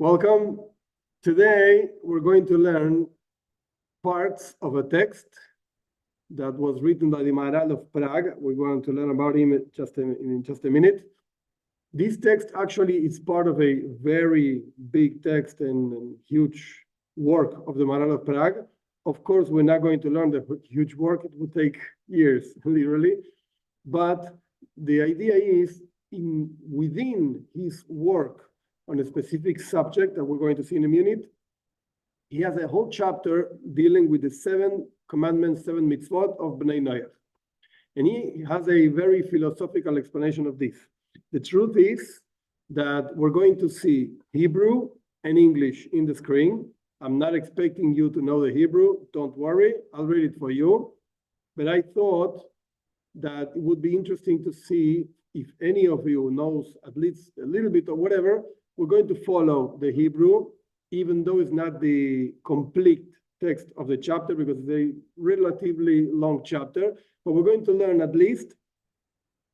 Welcome. Today, we're going to learn parts of a text that was written by the Maharal of Prague. We're going to learn about him in just a minute. This text actually is part of a very big text and huge work of the Maharal of Prague. Of course, we're not going to learn the huge work. It will take years, literally. But the idea is within his work on a specific subject that we're going to see in a minute, he has a whole chapter dealing with the 7 commandments, 7 mitzvot of B'nei Noach. And he has a very philosophical explanation of this. The truth is that we're going to see Hebrew and English in the screen. I'm not expecting you to know the Hebrew. Don't worry, I'll read it for you. But I thought that it would be interesting to see if any of you knows at least a little bit or whatever. We're going to follow the Hebrew, even though it's not the complete text of the chapter because it's a relatively long chapter, but we're going to learn at least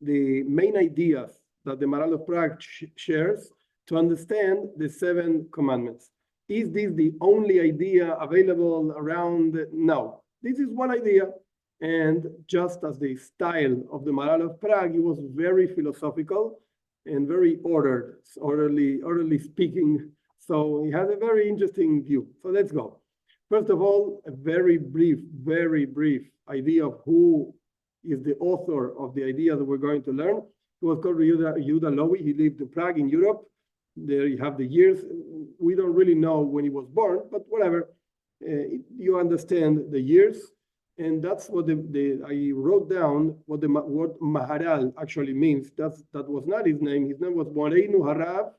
the main ideas that the Maharal of Prague shares to understand the 7 commandments. Is this the only idea available around? No, this is one idea. And just as the style of the Maharal of Prague, it was very philosophical and very orderly speaking. So he has a very interesting view. So let's go. First of all, a very brief idea of who is the author of the idea that we're going to learn. He was called Yehuda Lowy. He lived in Prague in Europe. There you have the years. We don't really know when he was born, but whatever. You understand the years. And that's what I wrote down what Maharal actually means. That was not his name. His name was Moreinu Harav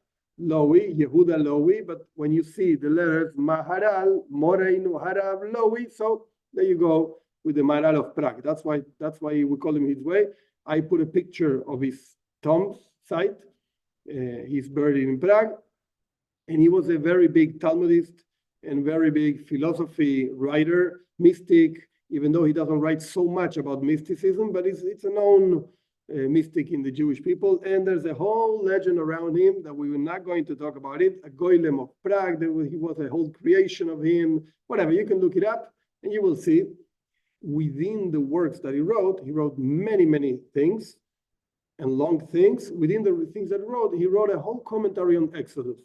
Lowy, Yehuda Lowy. But when you see the letters Maharal, Moreinu Harav Lowy, so there you go with the Maharal of Prague. That's why we call him his way. I put a picture of his tomb site. He's buried in Prague, and he was a very big Talmudist and very big philosophy writer, mystic. Even though he doesn't write so much about mysticism, but it's a known mystic in the Jewish people. And there's a whole legend around him that we were not going to talk about it, a Golem of Prague. He was a whole creation of him, whatever. You can look it up and you will see. Within the works that he wrote many things and long things. Within the things that he wrote a whole commentary on Exodus,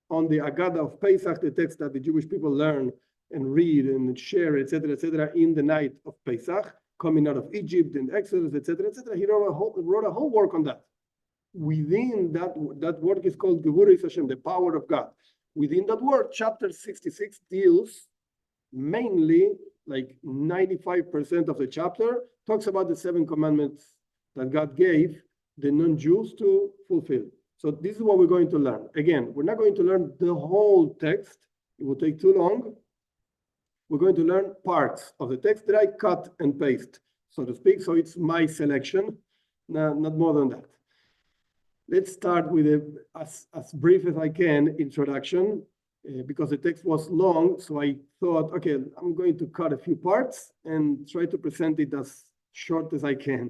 on the Agada of Pesach, the text that the Jewish people learn and read and share, etc., in the night of Pesach, coming out of Egypt and Exodus, etc. He wrote a whole work on that. Within that work is called Gevuras Hashem, the power of God. Within that work, chapter 66 deals mainly, like 95% of the chapter, talks about the 7 commandments that God gave the non-Jews to fulfill. So this is what we're going to learn. Again, we're not going to learn the whole text. It will take too long. We're going to learn parts of the text that I cut and paste, so to speak. So it's my selection, not more than that. Let's start with as brief as I can introduction, because the text was long. So I thought, okay, I'm going to cut a few parts and try to present it as short as I can.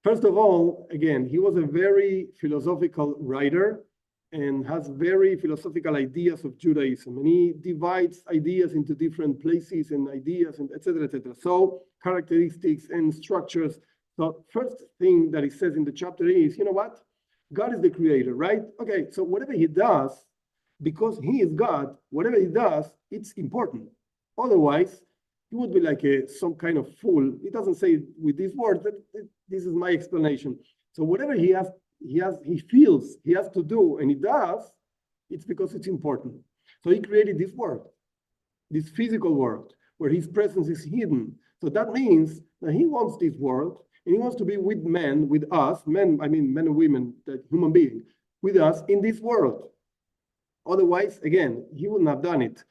First of all, again, he was a very philosophical writer and has very philosophical ideas of Judaism. And he divides ideas into different places and ideas, and etc. So characteristics and structures. So first thing that he says in the chapter is, you know what? God is the creator, right? Okay, so whatever he does, because he is God, whatever he does, it's important. Otherwise, he would be like some kind of fool. He doesn't say it with these words, but this is my explanation. So whatever he feels he has to do, and he does, it's because it's important. So he created this world, this physical world, where his presence is hidden. So that means that he wants this world, and he wants to be with men, with us, men and women, that human beings, with us in this world. Otherwise, again, he wouldn't have done it.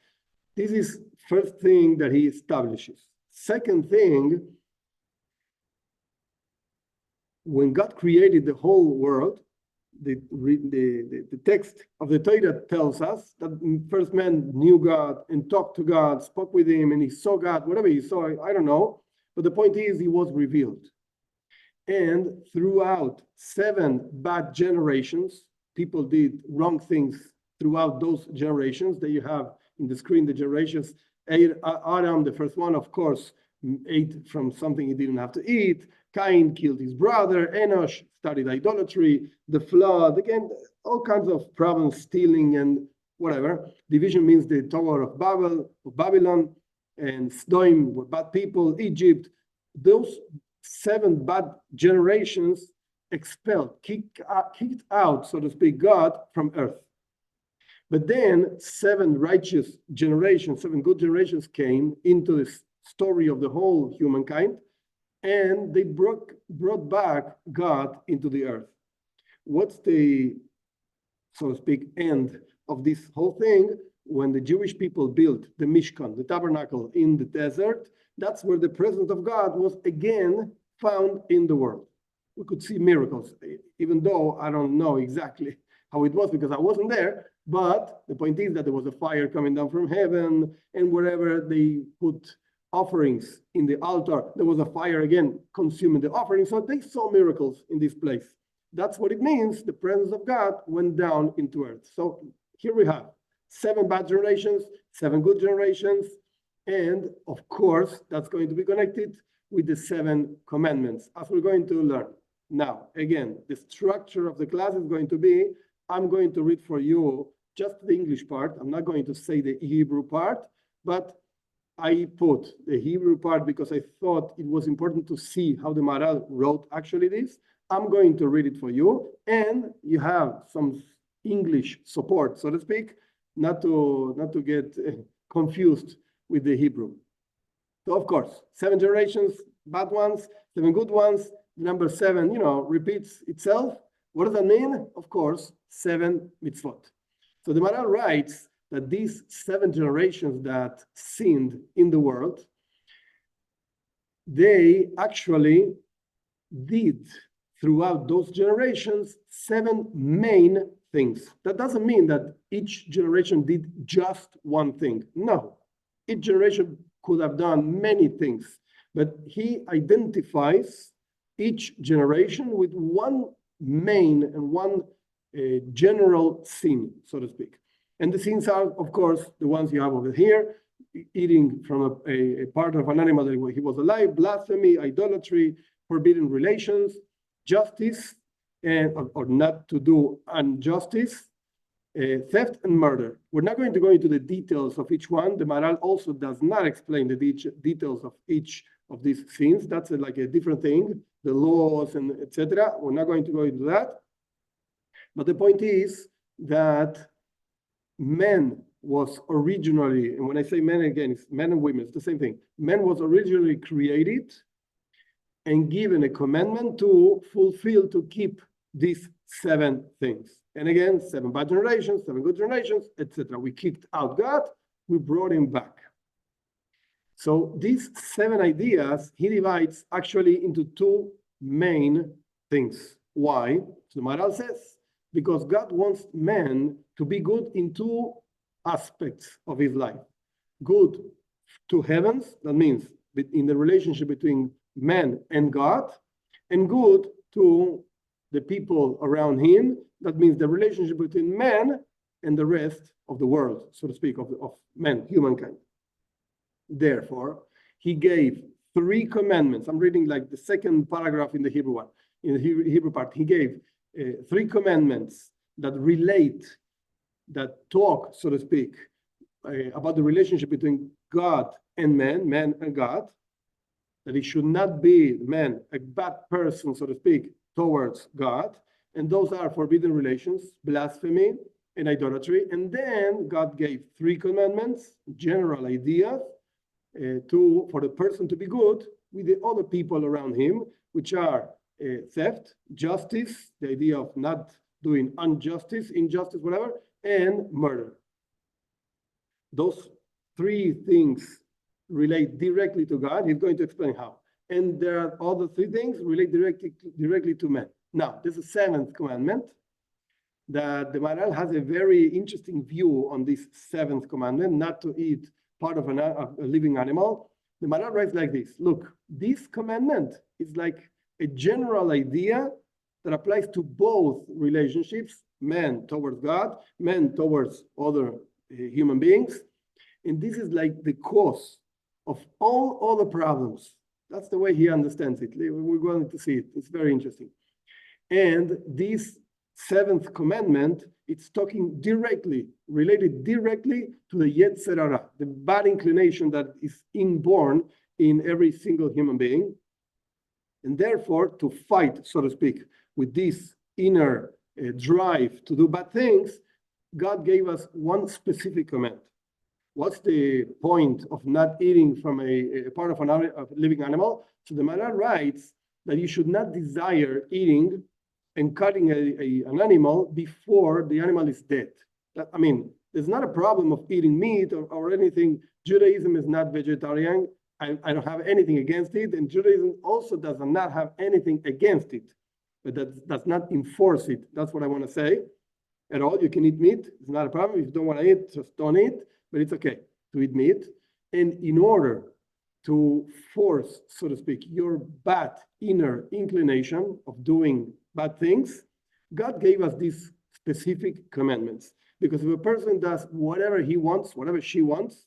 This is first thing that he establishes. Second thing, when God created the whole world, the text of the Torah tells us that first man knew God and talked to God, spoke with him, and he saw God, whatever he saw, I don't know. But the point is, he was revealed. And throughout 7 bad generations, people did wrong things throughout those generations that you have in the screen, the generations. Adam, the first one, of course, ate from something he didn't have to eat. Cain killed his brother. Enosh studied idolatry. The flood, again, all kinds of problems, stealing and whatever. Division means the Tower of Babylon, and Sodom were bad people. Egypt, those 7 bad generations expelled, kicked out, so to speak, God from earth. But then 7 righteous generations, 7 good generations came into this story of the whole humankind, and they brought back God into the earth. What's the, so to speak, end of this whole thing? When the Jewish people built the Mishkan, the tabernacle in the desert, that's where the presence of God was again found in the world. We could see miracles, even though I don't know exactly how it was because I wasn't there. But the point is that there was a fire coming down from heaven, and wherever they put offerings in the altar, there was a fire again consuming the offering. So they saw miracles in this place. That's what it means. The presence of God went down into earth. So here we have 7 bad generations, 7 good generations, and of course, that's going to be connected with the 7 commandments, as we're going to learn. Now, again, the structure of the class is going to be, I'm going to read for you just the English part. I'm not going to say the Hebrew part, but I put the Hebrew part because I thought it was important to see how the Maharal wrote actually this. I'm going to read it for you, and you have some English support, so to speak, not to get confused with the Hebrew. So of course, 7 generations, bad ones, 7 good ones. Number 7, repeats itself. What does that mean? Of course, 7 mitzvot. So the Maharal writes that these 7 generations that sinned in the world, they actually did throughout those generations 7 main things. That doesn't mean that each generation did just one thing. No, each generation could have done many things, but he identifies each generation with one main and one general sin, so to speak. And the sins are, of course, the ones you have over here: eating from a part of an animal that he was alive, blasphemy, idolatry, forbidden relations, justice, or not to do injustice, theft and murder. We're not going to go into the details of each one. The Maharal also does not explain the details of each of these sins. That's like a different thing, the laws and etc. We're not going to go into that. But the point is that man was originally, and when I say men again, it's men and women, it's the same thing. Man was originally created and given a commandment to fulfill, to keep these 7 things. And again, 7 bad generations, 7 good generations, etc. We kicked out God, we brought him back. So these 7 ideas, he divides actually into 2 main things. Why? So Maharal says, because God wants man to be good in 2 aspects of his life. Good to heavens, that means in the relationship between man and God, and good to the people around him. That means the relationship between man and the rest of the world, so to speak, of man, humankind. Therefore, he gave 3 commandments. I'm reading like the second paragraph in the Hebrew one. In the Hebrew part, he gave 3 commandments that relate, that talk, so to speak, about the relationship between God and man and God, that he should not be, man, a bad person, so to speak, towards God. And those are forbidden relations, blasphemy, and idolatry. And then God gave 3 commandments, general ideas, for the person to be good with the other people around him, which are theft, justice, the idea of not doing injustice, whatever, and murder. Those 3 things relate directly to God. He's going to explain how. And there are other 3 things relate directly to man. Now, there's a 7th commandment that the Maharal has a very interesting view on this 7th commandment, not to eat part of a living animal. The Maharal writes like this: look, this commandment is like a general idea that applies to both relationships, man towards God, man towards other human beings. And this is like the cause of all the problems. That's the way he understands it. We're going to see it. It's very interesting. And this seventh commandment, it's talking directly, related directly to the Yetzer Hara, the bad inclination that is inborn in every single human being. And therefore, to fight, so to speak, with this inner drive to do bad things, God gave us one specific command. What's the point of not eating from a part of a living animal? So the Maharal writes that you should not desire eating and cutting an animal before the animal is dead. I mean, there's not a problem of eating meat or anything. Judaism is not vegetarian. I don't have anything against it. And Judaism also does not have anything against it. But that does not enforce it. That's what I want to say. At all, you can eat meat. It's not a problem. If you don't want to eat, just don't eat. But it's okay to eat meat. And in order to force, so to speak, your bad inner inclination of doing bad things, God gave us these specific commandments. Because if a person does whatever he wants, whatever she wants,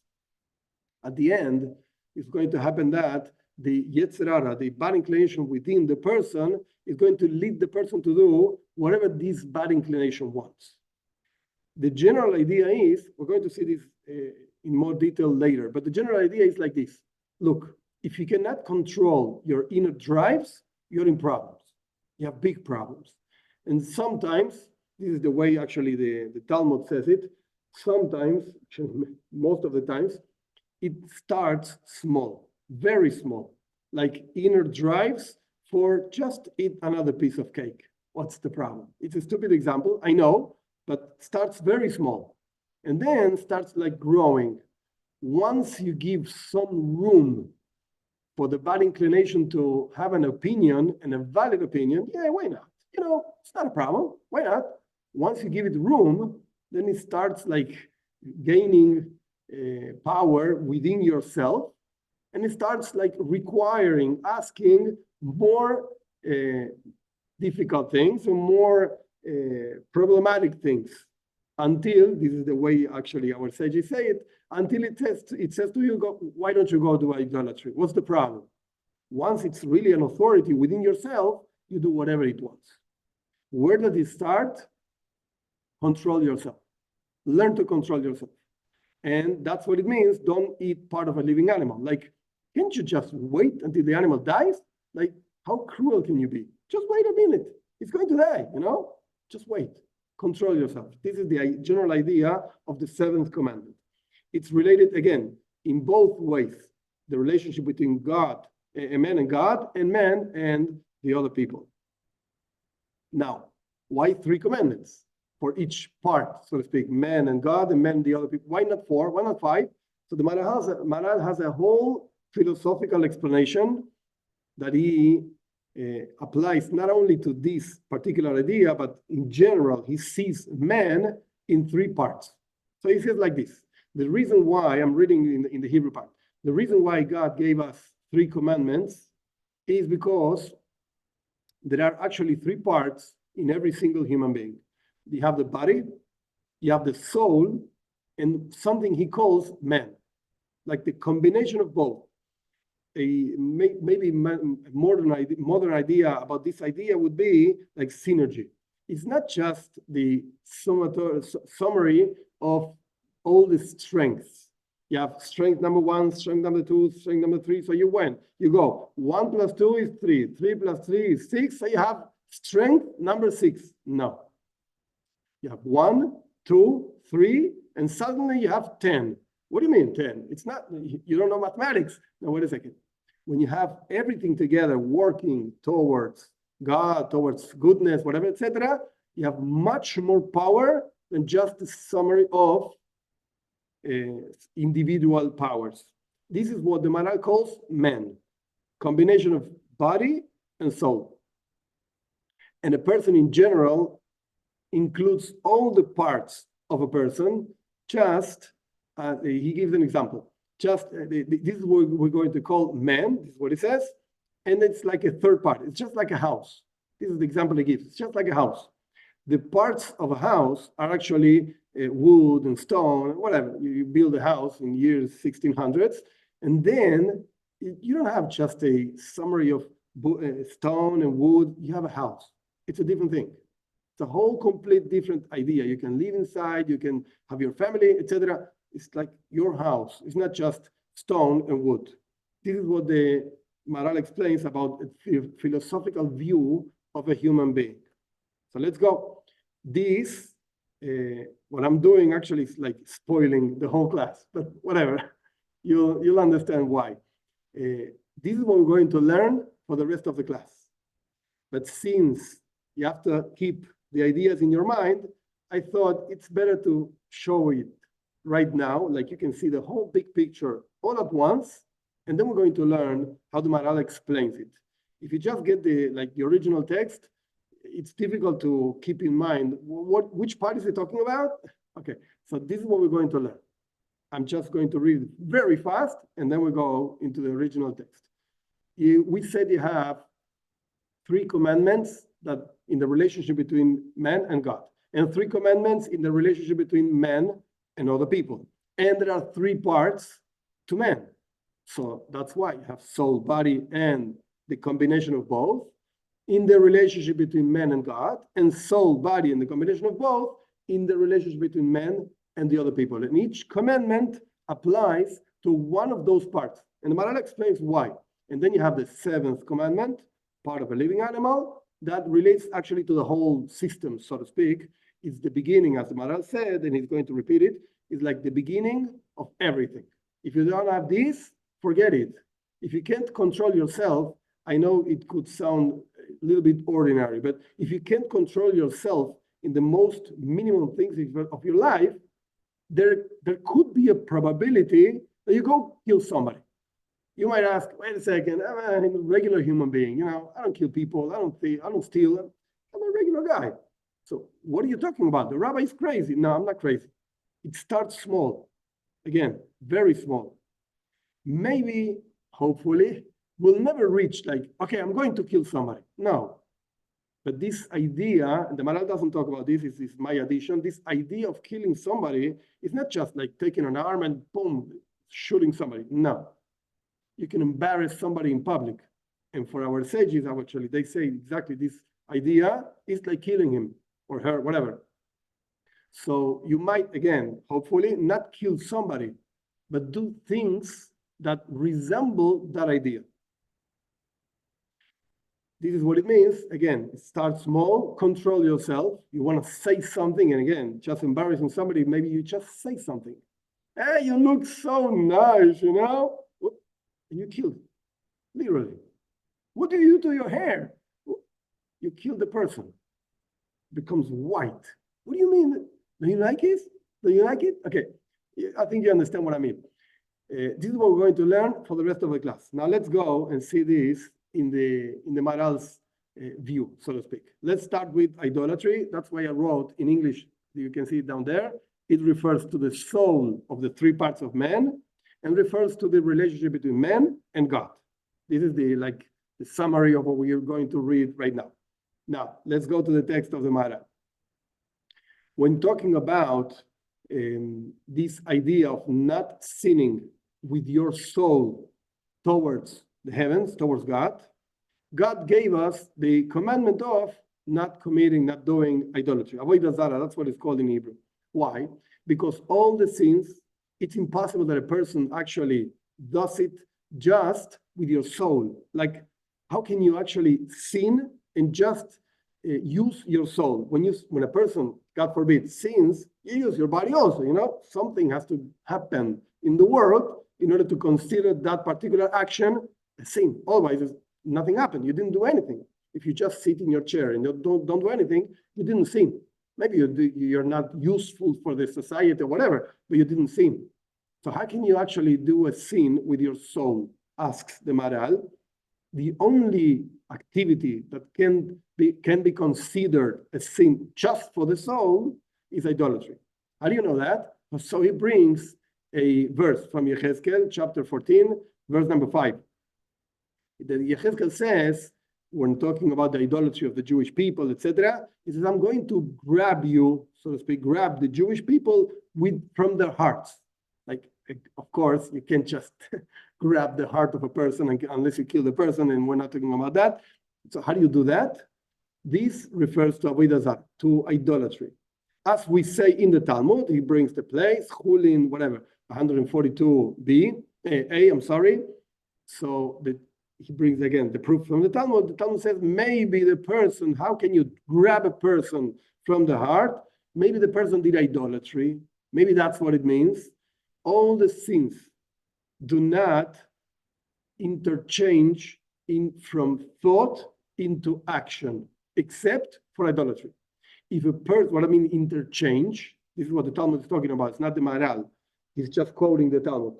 at the end, it's going to happen that the Yetzer Hara, the bad inclination within the person, is going to lead the person to do whatever this bad inclination wants. The general idea is, we're going to see this in more detail later, but the general idea is like this. Look, if you cannot control your inner drives, you're in problems. You have big problems. And sometimes, this is the way actually the Talmud says it, sometimes, most of the times, it starts small, very small, like inner drives for just eat another piece of cake. What's the problem? It's a stupid example, I know, but starts very small and then starts like growing. Once you give some room for the bad inclination to have an opinion and a valid opinion, yeah, why not? It's not a problem. Why not? Once you give it room, then it starts like gaining power within yourself, and it starts like requiring, asking more difficult things or more problematic things, until, this is the way actually our sages say it, until it says to you, why don't you go do idolatry? What's the problem? Once it's really an authority within yourself, you do whatever it wants. Where does it start? Control yourself. Learn to control yourself. And that's what it means. Don't eat part of a living animal. Like, can't you just wait until the animal dies? Like, how cruel can you be? Just wait a minute. It's going to die, Just wait. Control yourself. This is the general idea of the seventh commandment. It's related, again, in both ways. The relationship between God, a man and God, and man and the other people. Now, why 3 commandments? For each part, so to speak, man and God, and man and the other people. Why not 4? Why not 5? So the Maharal has a whole philosophical explanation that he applies not only to this particular idea, but in general, he sees man in 3 parts. So he says like this. The reason why, I'm reading in the Hebrew part, the reason why God gave us 3 commandments is because there are actually 3 parts in every single human being. You have the body, you have the soul, and something he calls man, like the combination of both. Maybe modern idea about this idea would be like synergy. It's not just the summary of all the strengths. You have strength number 1, strength number 2, strength number 3. So you go 1 plus 2 is 3, 3 plus 3 is 6. So you have strength number 6. No. You have 1, 2, 3, and suddenly you have 10. What do you mean 10? It's not, you don't know mathematics. No, wait a second. When you have everything together working towards God, towards goodness, whatever, etc., you have much more power than just the summary of individual powers. This is what the Maharal calls man, combination of body and soul. And a person in general includes all the parts of a person. Just, he gives an example. Just, this is what we're going to call man, this is what he says, and it's like a third part. It's just like a house. This is the example he gives. It's just like a house. The parts of a house are actually wood and stone, whatever. You build a house in years 1600s, and then you don't have just a summary of stone and wood. You have a house. It's a different thing. It's a whole complete different idea. You can live inside, you can have your family, etc. It's like your house. It's not just stone and wood. This is what the Maharal explains about a philosophical view of a human being. So let's go. This, what I'm doing actually is like spoiling the whole class, but whatever. You'll understand why. This is what we're going to learn for the rest of the class. But since you have to keep the ideas in your mind, I thought it's better to show it right now, like you can see the whole big picture all at once, and then we're going to learn how the Maharal explains it. If you just get the original text, it's difficult to keep in mind which part is he talking about. Okay, so this is what we're going to learn. I'm just going to read very fast, and then we go into the original text. We said you have 3 commandments that in the relationship between man and God, and 3 commandments in the relationship between man and other people. And there are 3 parts to man. So that's why you have soul, body, and the combination of both in the relationship between man and God, and soul, body, and the combination of both in the relationship between man and the other people. And each commandment applies to one of those parts. And the Maharal explains why. And then you have the 7th commandment, part of a living animal, that relates actually to the whole system, so to speak. It's the beginning, as the Maharal said, and he's going to repeat it, it's like the beginning of everything. If you don't have this, forget it. If you can't control yourself, I know it could sound a little bit ordinary, but if you can't control yourself in the most minimum things of your life, there could be a probability that you go kill somebody. You might ask, wait a second, I'm a regular human being. I don't kill people, I don't steal. I'm a regular guy. So what are you talking about? The rabbi is crazy. No, I'm not crazy. It starts small. Again, very small. Maybe, hopefully, we'll never reach okay, I'm going to kill somebody. No. But this idea, and the Maharal doesn't talk about this, is my addition, this idea of killing somebody is not just like taking an arm and boom, shooting somebody. No. You can embarrass somebody in public. And for our sages, actually, they say exactly this idea is like killing him or her, whatever. So you might, again, hopefully not kill somebody, but do things that resemble that idea. This is what it means. Again, start small, control yourself. You want to say something, and again, just embarrassing somebody, maybe you just say something. Hey, you look so nice, and you kill, literally. What do you do to your hair? You kill the person. It becomes white. What do you mean? Do you like it? Do you like it? Okay, I think you understand what I mean. This is what we're going to learn for the rest of the class. Now let's go and see this in the Maharal's view, so to speak. Let's start with idolatry. That's why I wrote in English. You can see it down there. It refers to the soul of the 3 parts of man and refers to the relationship between man and God. This is the summary of what we are going to read right now. Now, let's go to the text of the Maharal. When talking about this idea of not sinning with your soul towards the heavens, towards God, God gave us the commandment of not committing, not doing idolatry. Avodah zara, that's what it's called in Hebrew. Why? Because all the sins, it's impossible that a person actually does it just with your soul. Like, how can you actually sin and just use your soul? When a person, God forbid, sins, you use your body also, Something has to happen in the world in order to consider that particular action a sin. Otherwise, nothing happened. You didn't do anything. If you just sit in your chair and you don't do anything, you didn't sin. Maybe you're not useful for the society or whatever, but you didn't sin. So how can you actually do a sin with your soul? Asks the Maharal. The only activity that can be considered a sin just for the soul is idolatry. How do you know that? So he brings a verse from Yechezkel, chapter 14, verse number 5. The Yechezkel says when talking about the idolatry of the Jewish people, etc., he says, I'm going to grab you, so to speak, grab the Jewish people from their hearts. Like, of course, you can't just grab the heart of a person unless you kill the person, and we're not talking about that. So how do you do that? This refers to avodah zarah, to idolatry. As we say in the Talmud, he brings the place, Chulin, whatever, 142b, A, I'm sorry. So he brings again the proof from the Talmud. The Talmud says maybe the person, how can you grab a person from the heart? Maybe the person did idolatry. Maybe that's what it means. All the sins do not interchange from thought into action, except for idolatry. If a person, what I mean interchange, this is what the Talmud is talking about. It's not the Maharal. He's just quoting the Talmud.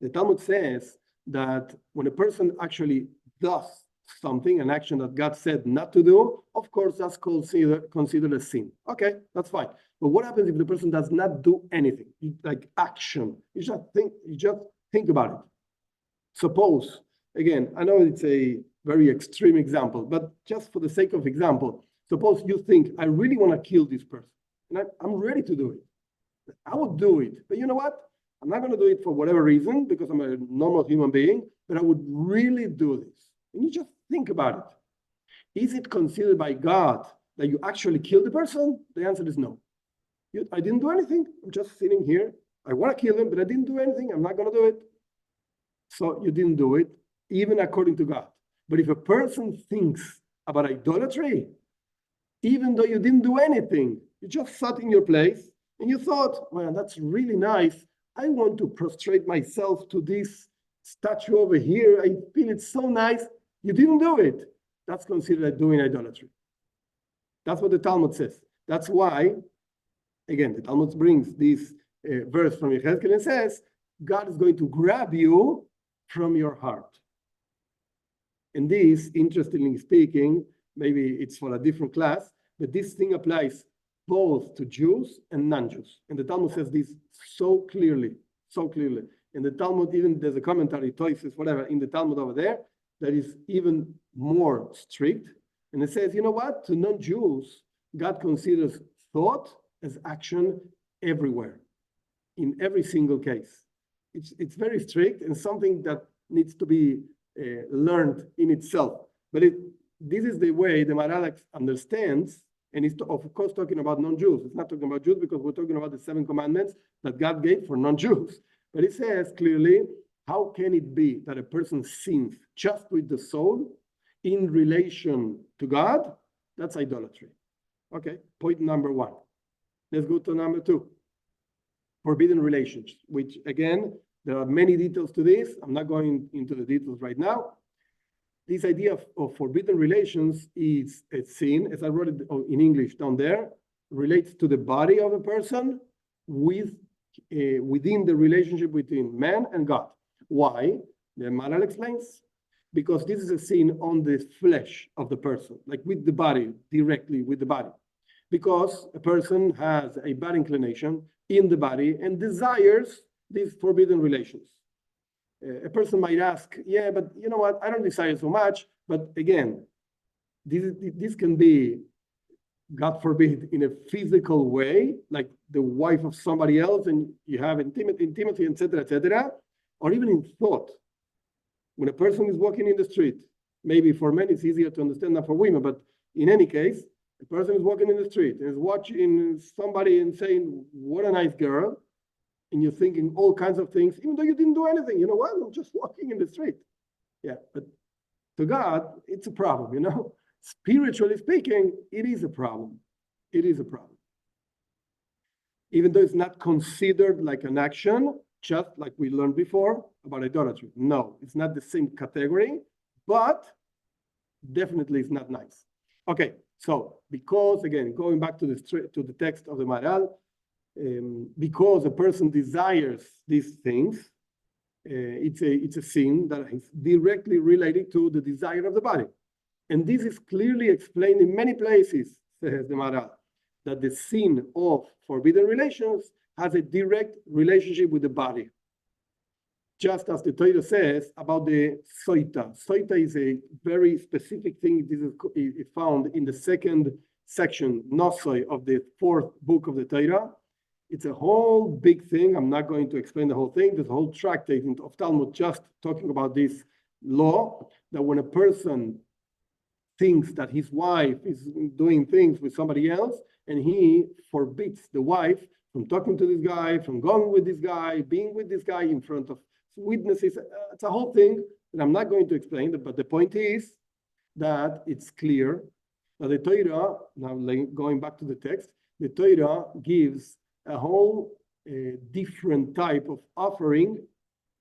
The Talmud says that when a person actually does something, an action that God said not to do, of course, that's considered a sin. Okay, that's fine. But what happens if the person does not do anything, like action? You just think about it. Suppose, again, I know it's a very extreme example, but just for the sake of example, suppose you think, I really want to kill this person, and I'm ready to do it. I would do it, but you know what? I'm not going to do it for whatever reason, because I'm a normal human being, but I would really do this. And you just think about it. Is it considered by God that you actually killed the person? The answer is no. I didn't do anything. I'm just sitting here. I want to kill him, but I didn't do anything. I'm not going to do it. So you didn't do it, even according to God. But if a person thinks about idolatry, even though you didn't do anything, you just sat in your place and you thought, well, that's really nice. I want to prostrate myself to this statue over here. I feel it's so nice. You didn't do it. That's considered doing idolatry. That's what the Talmud says. That's why, again, the Talmud brings this verse from Yechezkel and says, God is going to grab you from your heart. And this, interestingly speaking, maybe it's for a different class, but this thing applies both to Jews and non-Jews. And the Talmud says this so clearly. In the Talmud, even there's a commentary, Toises, whatever, in the Talmud over there, that is even more strict. And it says, you know what? To non-Jews, God considers thought as action everywhere, in every single case. It's very strict and something that needs to be learned in itself. But this is the way the Maharal understands, and he's of course talking about non-Jews. It's not talking about Jews because we're talking about the 7 commandments that God gave for non-Jews. But he says clearly, how can it be that a person sins just with the soul in relation to God? That's idolatry. Okay, point number 1. Let's go to number 2. Forbidden relations, which again, there are many details to this. I'm not going into the details right now. This idea of forbidden relations is a sin, as I wrote it in English down there, relates to the body of a person within the relationship between man and God. Why? The Maharal explains. Because this is a sin on the flesh of the person, like with the body, directly with the body. Because a person has a bad inclination in the body and desires these forbidden relations. A person might ask, yeah, but you know what? I don't desire so much. But again, this can be, God forbid, in a physical way, like the wife of somebody else, and you have intimacy, etc., or even in thought. When a person is walking in the street, maybe for men it's easier to understand than for women, but in any case, a person is walking in the street and is watching somebody and saying, what a nice girl, and you're thinking all kinds of things, even though you didn't do anything. You know what? I'm just walking in the street. Yeah, but to God, it's a problem, you know? Spiritually speaking, it is a problem. It is a problem. Even though it's not considered like an action, just like we learned before about idolatry. No, it's not the same category, but definitely it's not nice. Okay, so because, again, going back to the text of the Maharal, because a person desires these things, it's a sin that is directly related to the desire of the body. And this is clearly explained in many places, says the Maharal, that the sin of forbidden relations has a direct relationship with the body. just as the Torah says about the soita. Soita is a very specific thing. This is found in the second section, Nosoi, of the fourth book of the Torah. It's a whole big thing. I'm not going to explain the whole thing. There's a whole tractate of Talmud just talking about this law, that when a person thinks that his wife is doing things with somebody else, and he forbids the wife from talking to this guy, from going with this guy, being with this guy in front of witnesses. It's a whole thing that I'm not going to explain, but the point is that it's clear that the Torah, now going back to the text, the Torah gives a whole different type of offering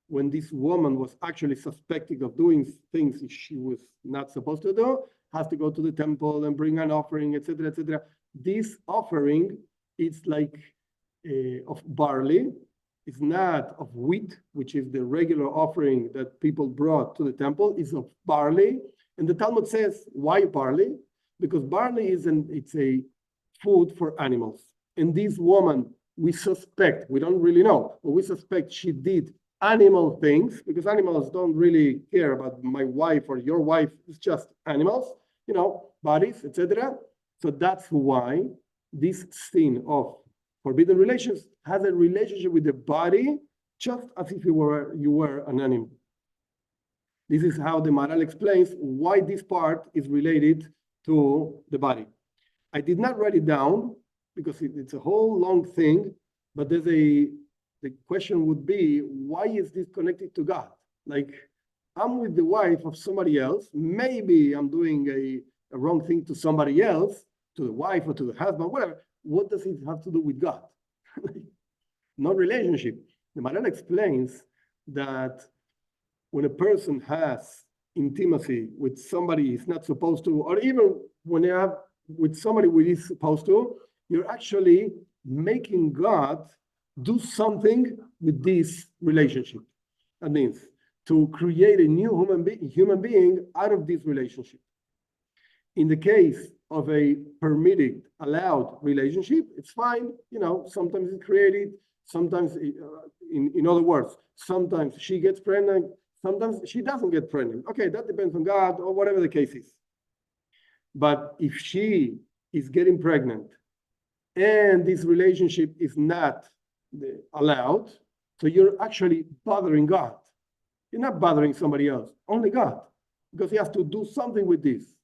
when this woman was actually suspected of doing things she was not supposed to do, has to go to the temple and bring an offering, etc., etc. This offering is like of barley. It's not of wheat, which is the regular offering that people brought to the temple. It's of barley. And the Talmud says, why barley? Because barley it's a food for animals. And this woman, we suspect, we don't really know, but we suspect she did animal things, because animals don't really care about my wife or your wife. It's just animals, bodies, etc. So that's why this sin of forbidden relations has a relationship with the body, just as if you were an animal. This is how the Maharal explains why this part is related to the body. I did not write it down because it's a whole long thing, but the question would be, why is this connected to God? Like, I'm with the wife of somebody else. Maybe I'm doing a wrong thing to somebody else, to the wife or to the husband, whatever. What does it have to do with God? No relationship. The Maharal explains that when a person has intimacy with somebody he's not supposed to, or even when you have with somebody who is supposed to, you're actually making God do something with this relationship. That means to create a new human being out of this relationship. In the case of a permitted, allowed relationship, it's fine. Sometimes it's created, sometimes, in other words, sometimes she gets pregnant, sometimes she doesn't get pregnant. Okay, that depends on God or whatever the case is. But if she is getting pregnant and this relationship is not allowed, so you're actually bothering God. You're not bothering somebody else, only God, because he has to do something with this.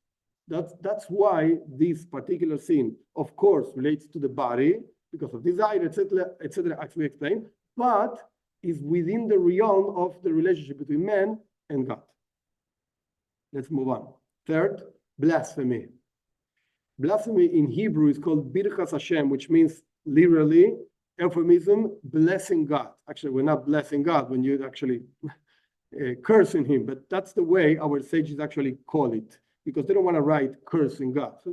That's why this particular sin, of course, relates to the body because of desire, etc., as we explained, but is within the realm of the relationship between man and God. Let's move on. Third, blasphemy. Blasphemy in Hebrew is called Birchas Hashem, which means literally, euphemism, blessing God. Actually, we're not blessing God when you're actually cursing him, but that's the way our sages actually call it, because they don't want to write cursing God. So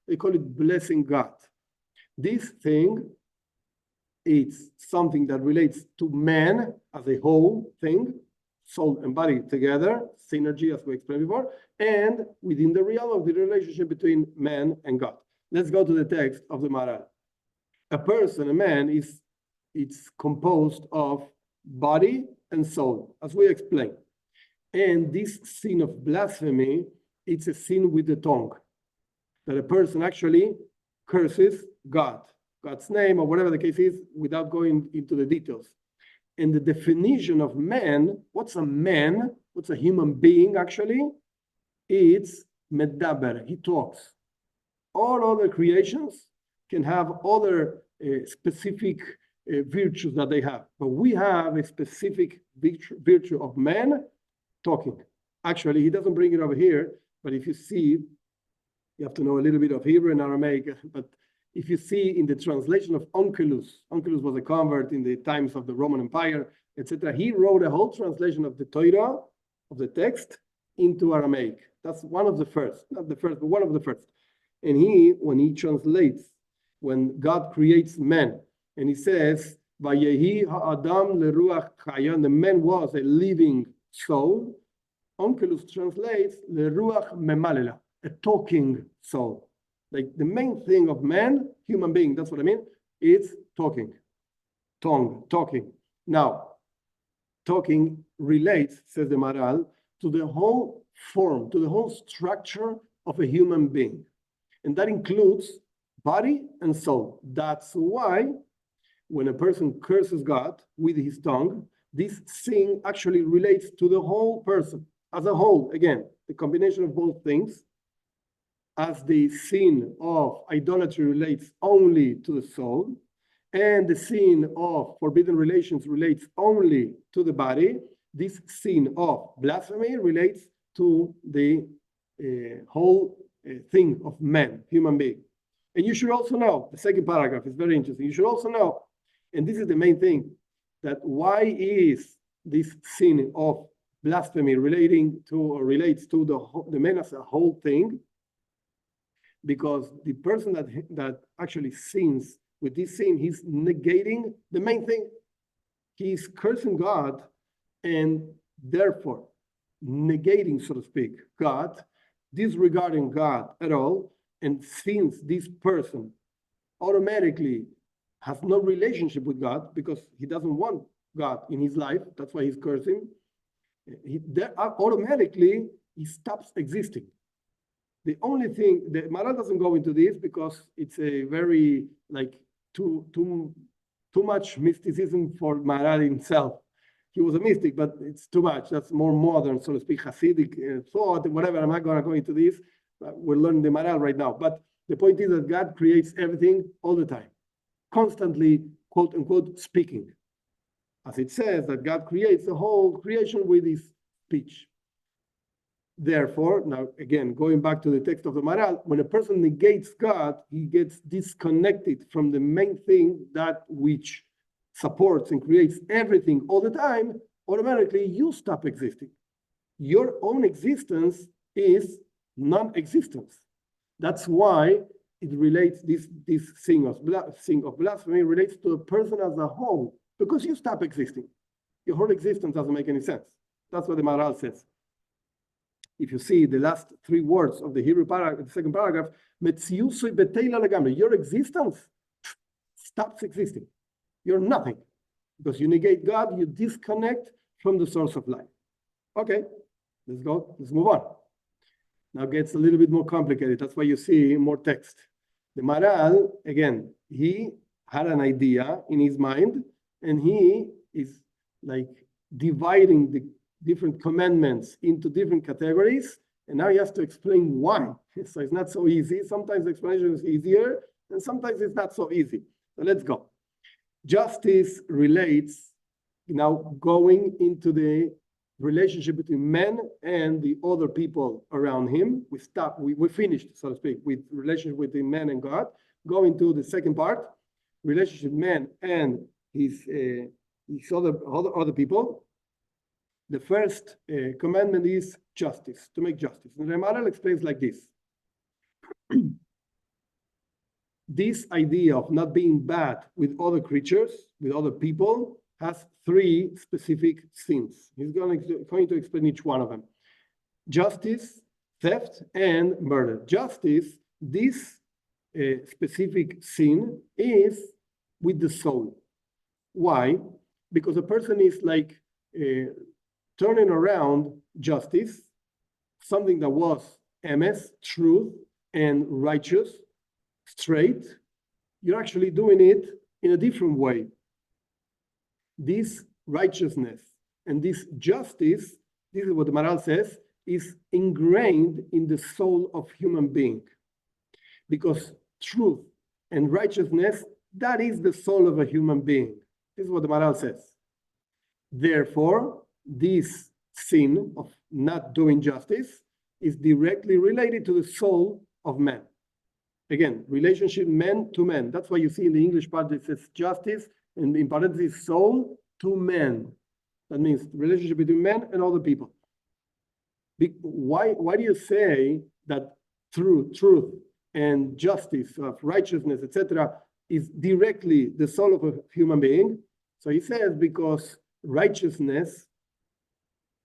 they call it blessing God. This thing, it's something that relates to man as a whole thing, soul and body together, synergy, as we explained before, and within the realm of the relationship between man and God. Let's go to the text of the Maharal. A person, a man, it's composed of body and soul, as we explained. And this sin of blasphemy, it's a sin with the tongue, that a person actually curses God's name, or whatever the case is, without going into the details. And the definition of man, what's a man? What's a human being actually? It's medaber, he talks. All other creations can have other specific virtues that they have, but we have a specific virtue of man talking. Actually, he doesn't bring it over here, but if you see, you have to know a little bit of Hebrew and Aramaic, but if you see in the translation of Onkelos was a convert in the times of the Roman Empire, etc. He wrote a whole translation of the Torah, of the text, into Aramaic. That's one of the first, not the first, but one of the first. And when he translates, when God creates man, and he says, Vayehi ha'adam leruach chaya, and the man was a living soul, Onkelos translates leruach memalela, a talking soul. Like the main thing of man, human being, that's what I mean, is talking. Tongue, talking. Now, talking relates, says the Maharal, to the whole form, to the whole structure of a human being. And that includes body and soul. That's why when a person curses God with his tongue, this sin actually relates to the whole person as a whole. Again, the combination of both things, as the sin of idolatry relates only to the soul, and the sin of forbidden relations relates only to the body, this sin of blasphemy relates to the whole thing of man, human being. And you should also know, the second paragraph is very interesting. You should also know, and this is the main thing, that why is this sin of blasphemy relating to or relates to the man as a whole thing? Because the person that actually sins with this sin, he's negating the main thing. He's cursing God and therefore negating, so to speak, God, disregarding God at all. And since this person automatically has no relationship with God because he doesn't want God in his life, that's why he's cursing, automatically he stops existing. The only thing, the Maharal doesn't go into this because it's a very, too much mysticism for Maharal himself. He was a mystic, but it's too much. That's more modern, so to speak, Hasidic thought, whatever. I'm not going to go into this. We're learning the Maharal right now. But the point is that God creates everything all the time, constantly, quote unquote, speaking. As it says that God creates the whole creation with his speech. Therefore, now again, going back to the text of the Maharal, when a person negates God, he gets disconnected from the main thing, that which supports and creates everything all the time. Automatically, you stop existing. Your own existence is non-existence. That's why it relates, this sin of blasphemy relates to a person as a whole, because you stop existing. Your whole existence doesn't make any sense. That's what the Maharal says. If you see the last three words of the Hebrew paragraph, the second paragraph, your existence stops existing. You're nothing. Because you negate God, you disconnect from the source of life. Okay, let's go, let's move on. Now it gets a little bit more complicated. That's why you see more text. The Maharal, again, he had an idea in his mind, and he is dividing the different commandments into different categories, and now he has to explain why. So it's not so easy. Sometimes the explanation is easier, and sometimes it's not so easy. So let's go. Justice relates, now going into the relationship between man and the other people around him. We finished, so to speak, with relationship between man and God. Going to the second part, relationship man and his other people. The first commandment is justice, to make justice. And the Maharal explains like this. This idea of not being bad with other creatures, with other people, has three specific sins. He's going to explain each one of them. Justice, theft, and murder. Justice, this specific sin is with the soul. Why? Because a person is turning around justice, something that was emes, truth, and righteous, straight. You're actually doing it in a different way. This righteousness and this justice, this is what the Maharal says, is ingrained in the soul of human being. Because truth and righteousness, that is the soul of a human being. This is what the Maharal says. Therefore, this sin of not doing justice is directly related to the soul of man. Again, relationship man to man. That's why you see in the English part it says justice, and in parentheses, soul to man. That means relationship between man and other people. Why do you say that truth and justice, of righteousness, etc., is directly the soul of a human being? So he says because righteousness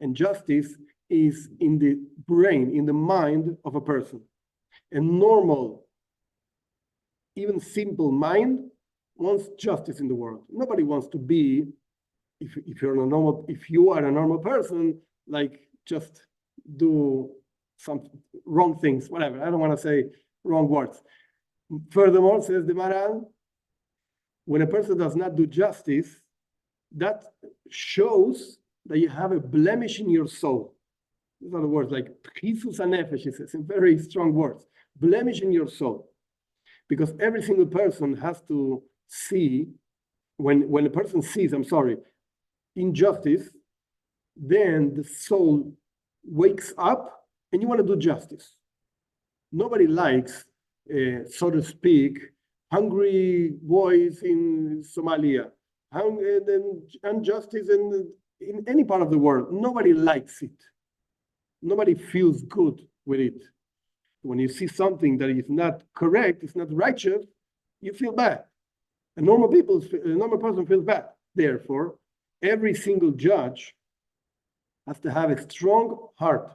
and justice is in the brain, in the mind of a person. And normal, even simple mind wants justice in the world. Nobody wants to be if you are a normal person, like just do some wrong things, whatever. I don't want to say wrong words. Furthermore, says the Maharal, when a person does not do justice, that shows that you have a blemish in your soul. These are the words like chisus hanefesh, he says, in very strong words. Blemish in your soul. Because every single person has to see, when a person sees, injustice, then the soul wakes up and you want to do justice. Nobody likes, so to speak, hungry boys in Somalia, and injustice in any part of the world. Nobody likes it. Nobody feels good with it. When you see something that is not correct, it's not righteous, you feel bad. A normal person feels bad. Therefore, every single judge has to have a strong heart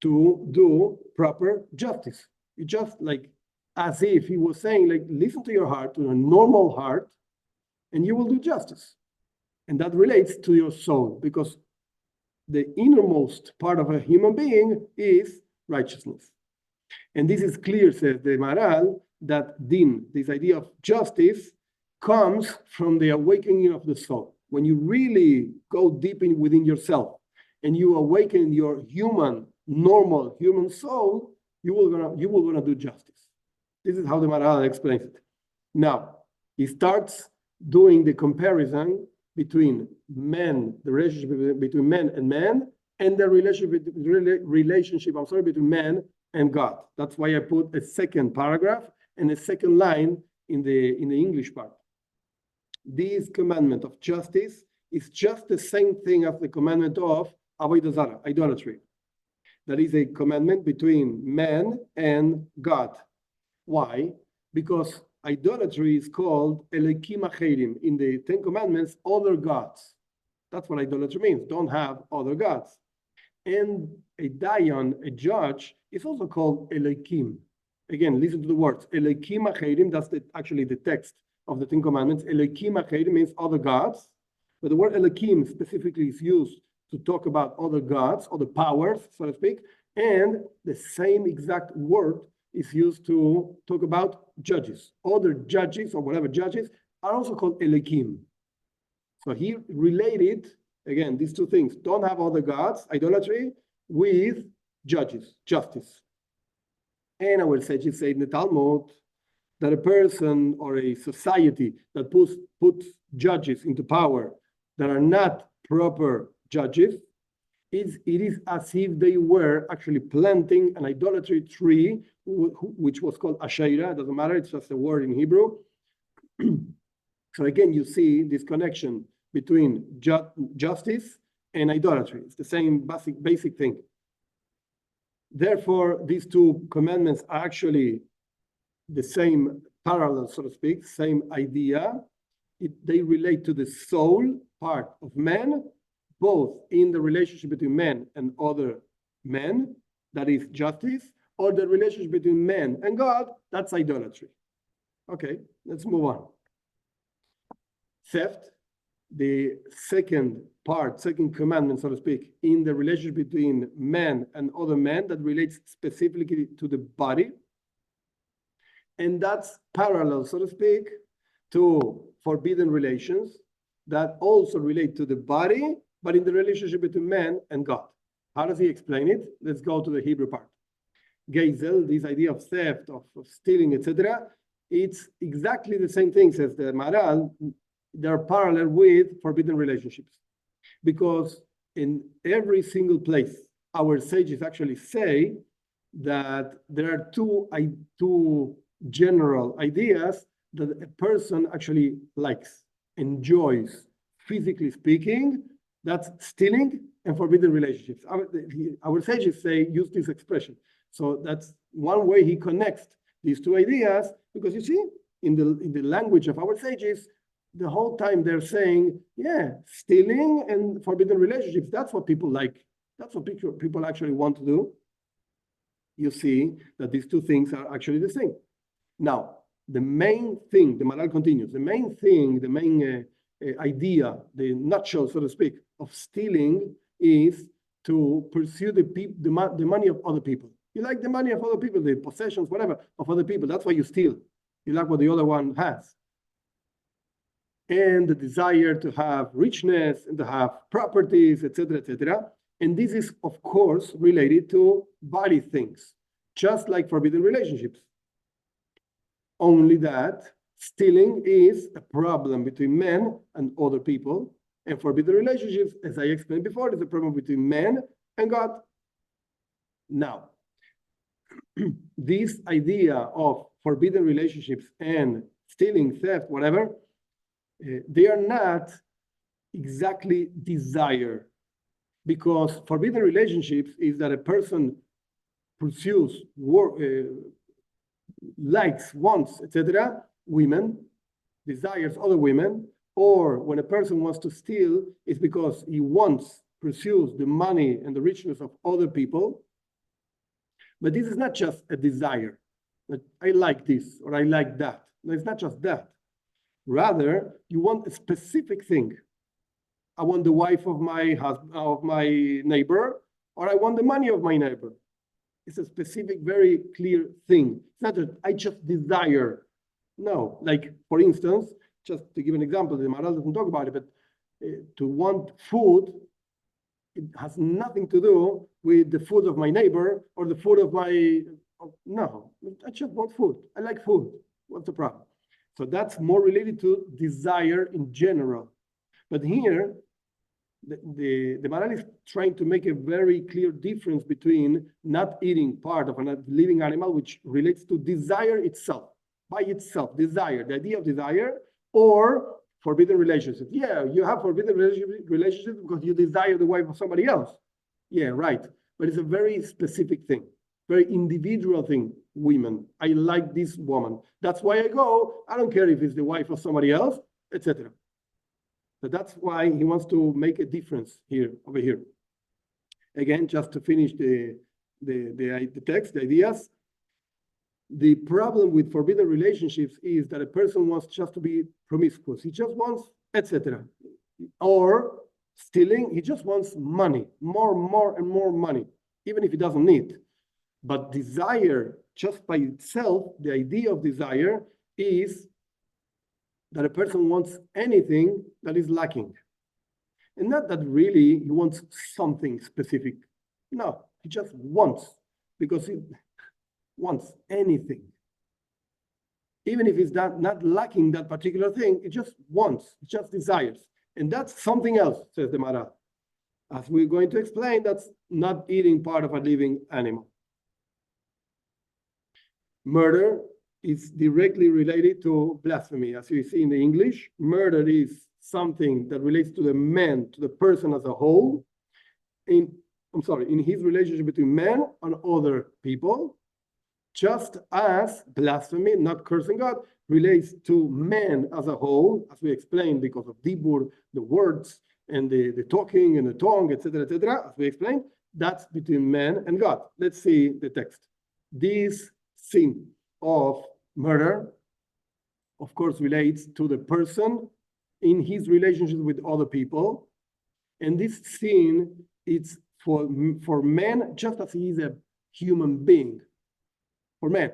to do proper justice. It just like as if he was saying, like, listen to your heart, to a normal heart, and you will do justice. And that relates to your soul, because the innermost part of a human being is righteousness. And this is clear, says the Maharal, that din, this idea of justice, comes from the awakening of the soul. When you really go deep within yourself and you awaken your normal human soul, you will gonna do justice. This is how the Maharal explains it. Now, he starts doing the comparison between men, the relationship between man and man, and the relationship between man and God. That's why I put a second paragraph and a second line in the English part. This commandment of justice is just the same thing as the commandment of avodah zarah, idolatry. That is a commandment between man and God. Why? Because idolatry is called Elokim acherim in the Ten Commandments, other gods. That's what idolatry means. Don't have other gods. And a dayan, a judge, is also called Elokim. Again, listen to the words. Elokim acherim, that's actually the text of the Ten Commandments. Elokim acherim means other gods. But the word Elokim specifically is used to talk about other gods, other powers, so to speak. And the same exact word is used to talk about judges. Other judges, or whatever judges, are also called Elokim. So he related, again, these two things, don't have other gods, idolatry, with judges, justice. And our sages say in the Talmud that a person or a society that puts judges into power that are not proper judges, it is as if they were actually planting an idolatry tree, which was called Asherah. It doesn't matter, it's just a word in Hebrew. So again, you see this connection between justice and idolatry. It's the same basic thing. Therefore, these two commandments are actually the same parallel, so to speak, same idea. They relate to the soul part of man, both in the relationship between men and other men, that is justice, or the relationship between man and God, that's idolatry. Okay, let's move on. Theft, the second commandment, so to speak, in the relationship between man and other men, that relates specifically to the body. And that's parallel, so to speak, to forbidden relations that also relate to the body, but in the relationship between man and God. How does he explain it? Let's go to the Hebrew part. Gezel, this idea of theft, of stealing, etc., it's exactly the same thing, says the Maharal. They're parallel with forbidden relationships. Because in every single place, our sages actually say that there are two general ideas that a person actually likes, enjoys, physically speaking. That's stealing and forbidden relationships. Our sages use this expression. So that's one way he connects these two ideas, because you see, in the language of our sages, the whole time they're saying, yeah, stealing and forbidden relationships, that's what people like. That's what people actually want to do. You see that these two things are actually the same. Now, the main thing, the Maharal continues, the main idea, the nutshell, so to speak, of stealing is to pursue the money of other people. You like the money of other people, the possessions, whatever, of other people. That's why you steal. You like what the other one has. And the desire to have richness and to have properties, etc., etc. And this is, of course, related to body things, just like forbidden relationships. Only that stealing is a problem between men and other people, and forbidden relationships, as I explained before, is a problem between men and God. Now, this idea of forbidden relationships and stealing, theft, whatever, they are not exactly desire, because forbidden relationships is that a person pursues, likes, wants, etc., women, desires other women, or when a person wants to steal, it's because he wants, pursues the money and the richness of other people. But this is not just a desire, that I like this or I like that. No, it's not just that. Rather, you want a specific thing. I want the wife of my husband, of my neighbor, or I want the money of my neighbor. It's a specific, very clear thing. It's not that I just desire. No, like for instance, just to give an example, the Maharal doesn't talk about it, but to want food, it has nothing to do with the food of my neighbor or the food of my, no, I just want food. I like food. What's the problem? So that's more related to desire in general. But here, the Maharal is trying to make a very clear difference between not eating part of a living animal, which relates to desire itself, by itself, desire, the idea of desire, or forbidden relationships. Yeah, you have forbidden relationships because you desire the wife of somebody else. Yeah, right. But it's a very specific thing, very individual thing. Women, I like this woman. That's why I go. I don't care if it's the wife of somebody else, etc. So that's why he wants to make a difference here, over here. Again, just to finish the text, the ideas. The problem with forbidden relationships is that a person wants just to be promiscuous. He just wants, etc. Or stealing, he just wants money, more and more money, even if he doesn't need. But desire, just by itself, the idea of desire is that a person wants anything that is lacking. And not that really he wants something specific. No, he just wants, because he wants anything. Even if it's not lacking that particular thing, it just wants, it just desires. And that's something else, says the Maharal. As we're going to explain, that's not eating part of a living animal. Murder is directly related to blasphemy. As you see in the English, murder is something that relates to the man, to the person as a whole, in his relationship between man and other people, just as blasphemy, not cursing God, relates to man as a whole, as we explained, because of dibur, the words, and the talking and the tongue, etc., as we explained, that's between man and God. Let's see the text. This sin of murder, of course, relates to the person in his relationship with other people. And this sin, it's for man, just as he is a human being, for man.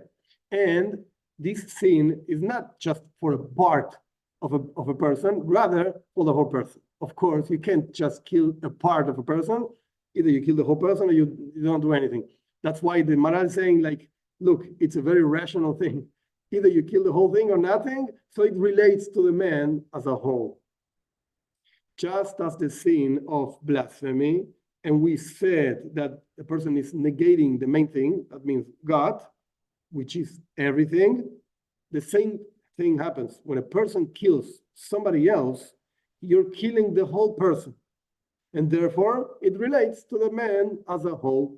And this sin is not just for a part of a person, rather for the whole person. Of course, you can't just kill a part of a person. Either you kill the whole person or you don't do anything. That's why the Maharal is saying, like, look, it's a very rational thing. Either you kill the whole thing or nothing, so it relates to the man as a whole. Just as the sin of blasphemy, and we said that the person is negating the main thing, that means God, which is everything, the same thing happens. When a person kills somebody else, you're killing the whole person. And therefore, it relates to the man as a whole,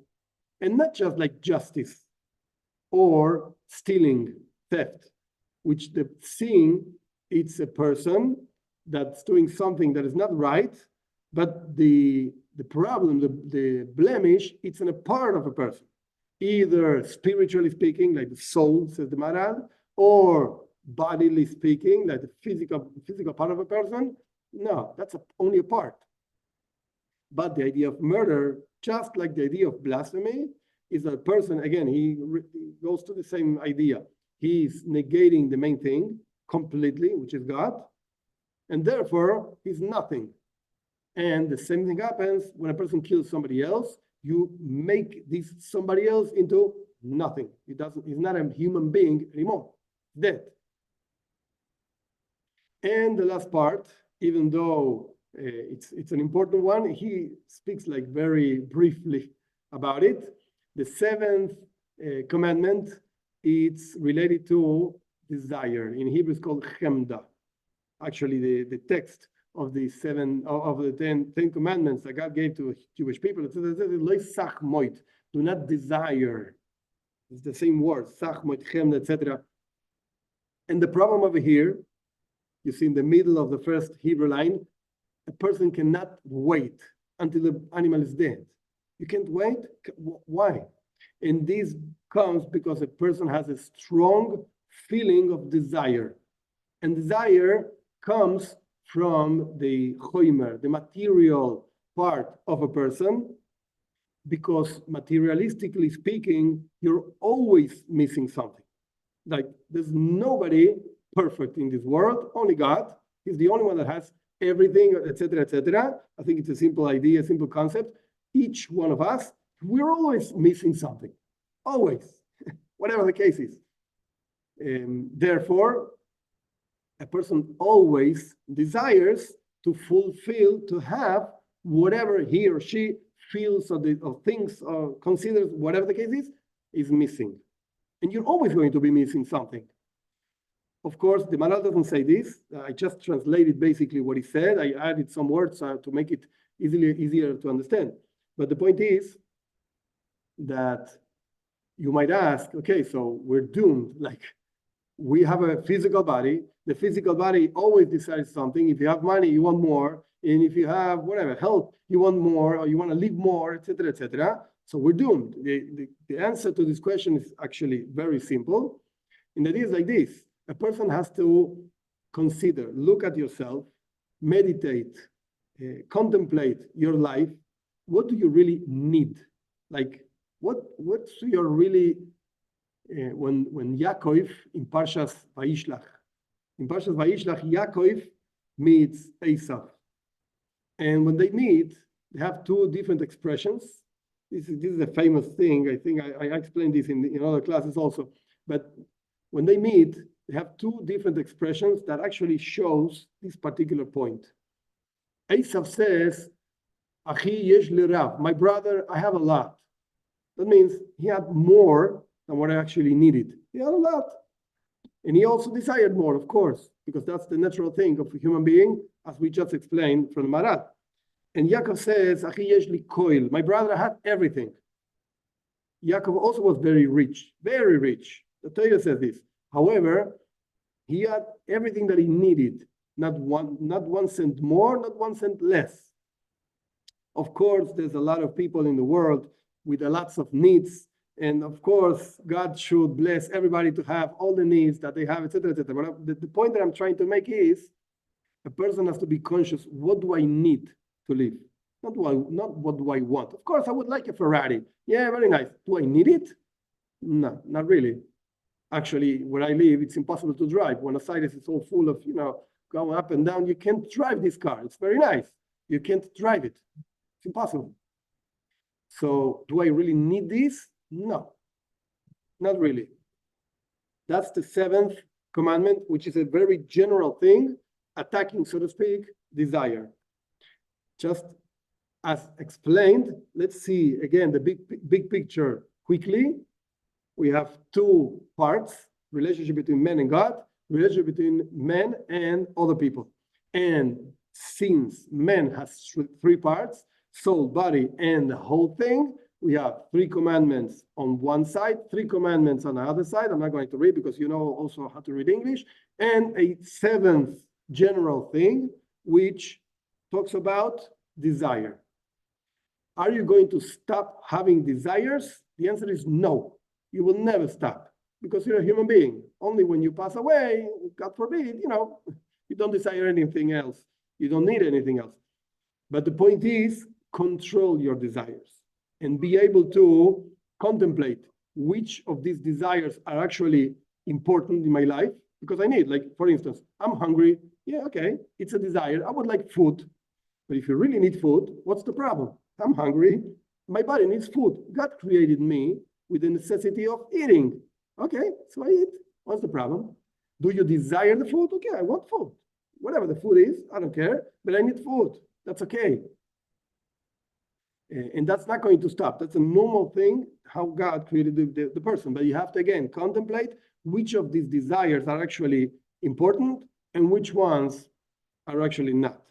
and not just like justice or stealing, theft, which the sin, it's a person that's doing something that is not right, but the problem, the blemish, it's in a part of a person, either spiritually speaking, like the soul, says the Maharal, or bodily speaking, like the physical part of a person, No, that's only a part. But the idea of murder, just like the idea of blasphemy, is that a person, again, he goes to the same idea. He's negating the main thing completely, which is God, and therefore he's nothing. And the same thing happens when a person kills somebody else. You make this somebody else into nothing. He's not a human being anymore. Dead. And the last part, even though it's an important one, he speaks like very briefly about it. The seventh commandment, it's related to desire. In Hebrew, it's called chemda. Actually, the text of the ten commandments that God gave to Jewish people, it says, do not desire. It's the same word, sachmoit, chemda, etc. And the problem over here, you see in the middle of the first Hebrew line, a person cannot wait until the animal is dead. You can't wait? Why? And this comes because a person has a strong feeling of desire. And desire comes from the choimer, the material part of a person, because materialistically speaking, you're always missing something. Like there's nobody perfect in this world, only God. He's the only one that has everything, etc., etc. I think it's a simple idea, a simple concept. Each one of us, we're always missing something, always, whatever the case is. Therefore, a person always desires to fulfill, to have whatever he or she feels or thinks or considers, whatever the case is missing. And you're always going to be missing something. Of course, the Maharal doesn't say this. I just translated basically what he said. I added some words to make it easier to understand. But the point is that you might ask, okay, so we're doomed. Like we have a physical body. The physical body always decides something. If you have money, you want more. And if you have whatever, health, you want more, or you want to live more, etc., etc. So we're doomed. The answer to this question is actually very simple. And it is like this. A person has to consider, look at yourself, meditate, contemplate your life. What do you really need? Like, what's your really, when Yaakov in Parshas Vayishlach, Yaakov meets Esav. And when they meet, they have two different expressions. This is a famous thing. I think I explained this in other classes also. But when they meet, they have two different expressions that actually shows this particular point. Esav says, Achi yesh li rav, my brother, I have a lot. That means he had more than what I actually needed. He had a lot. And he also desired more, of course, because that's the natural thing of a human being, as we just explained from the Maharal. And Yaakov says, Achi yesh li koil, my brother had everything. Yaakov also was very rich, very rich. The Torah says this. However, he had everything that he needed, not one cent more, not 1 cent less. Of course, there's a lot of people in the world with lots of needs, and of course, God should bless everybody to have all the needs that they have, etc., etc. But the point that I'm trying to make is, a person has to be conscious: what do I need to live? Not what do I want. Of course, I would like a Ferrari. Yeah, very nice. Do I need it? No, not really. Actually, where I live, it's impossible to drive. Buenos Aires is all full of, going up and down. You can't drive this car. It's very nice. You can't drive it. It's impossible. So do I really need this? No, not really. That's the seventh commandment, which is a very general thing, attacking, so to speak, desire. Just as explained, let's see again the big picture quickly. We have two parts: relationship between man and God, relationship between man and other people. And since man has three parts, soul, body, and the whole thing, we have three commandments on one side, three commandments on the other side. I'm not going to read because you know also how to read English. And a seventh general thing, which talks about desire. Are you going to stop having desires? The answer is no. You will never stop because you're a human being. Only when you pass away, God forbid, you don't desire anything else. You don't need anything else. But the point is, control your desires and be able to contemplate which of these desires are actually important in my life, because I need, like, for instance, I'm hungry. Yeah, okay, it's a desire. I would like food. But if you really need food, what's the problem? I'm hungry. My body needs food. God created me with the necessity of eating. Okay, so I eat. What's the problem? Do you desire the food? Okay, I want food. Whatever the food is, I don't care, but I need food. That's okay. And that's not going to stop. That's a normal thing, how God created the person. But you have to, again, contemplate which of these desires are actually important and which ones are actually not.